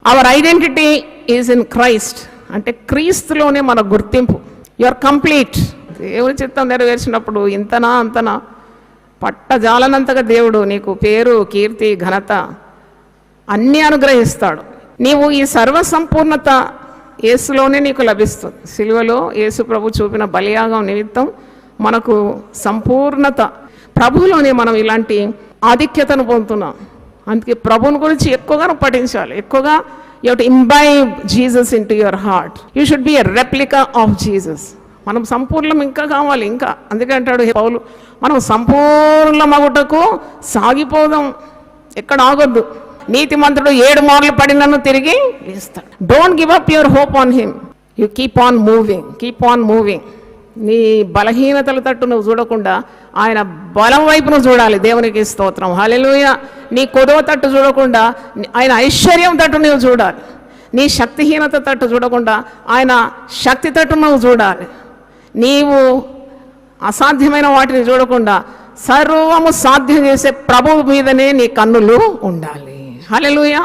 Hour identity is in Christ, అంటే క్రీస్తులోనే మన గుర్తింపు. You are complete. దేవుని చిత్తం నెరవేర్చినప్పుడు ఇంతనా అంతనా పట్టజాలనంతగా దేవుడు నీకు పేరు, కీర్తి, ఘనత అన్నీ అనుగ్రహిస్తాడు. నీవు ఈ సర్వసంపూర్ణత యేసులోనే నీకు లభిస్తుంది. సిలువలో యేసు ప్రభు చూపిన బలియాగం నిమిత్తం మనకు సంపూర్ణత ప్రభువులోనే మనం ఇలాంటి ఆధిక్యతను పొందుతున్నాం. అందుకే ప్రభువుని గురించి ఎక్కువగా పఠించాలి. ఎక్కువగా you have to imbibe Jesus in to your heart. You should be a replica of Jesus. మనం సంపూర్ణం ఇంకా కావాలి. ఇంకా అందుకే అంటాడు పౌలు, మనం సంపూర్ణమగుటకు సాగిపోదాం, ఎక్కడ ఆగొద్దు. నీతిమంతుడు 7 మార్లు పడినను తిరిగి లేస్తాడు. Don't give up your hope on him. You keep on moving, keep on moving. నీ బలహీనతల తట్టు నువ్వు చూడకుండా ఆయన బలం వైపు నువ్వు చూడాలి. దేవునికి స్తోత్రం, హల్లెలూయా. నీ కొదవ తట్టు చూడకుండా ఆయన ఐశ్వర్యం తట్టు నువ్వు చూడాలి. నీ శక్తిహీనత తట్టు చూడకుండా ఆయన శక్తి తట్టు నువ్వు చూడాలి. నీవు అసాధ్యమైన వాటిని చూడకుండా సర్వము సాధ్యం చేసే ప్రభువు మీదనే నీ కన్నులు ఉండాలి. హల్లెలూయా.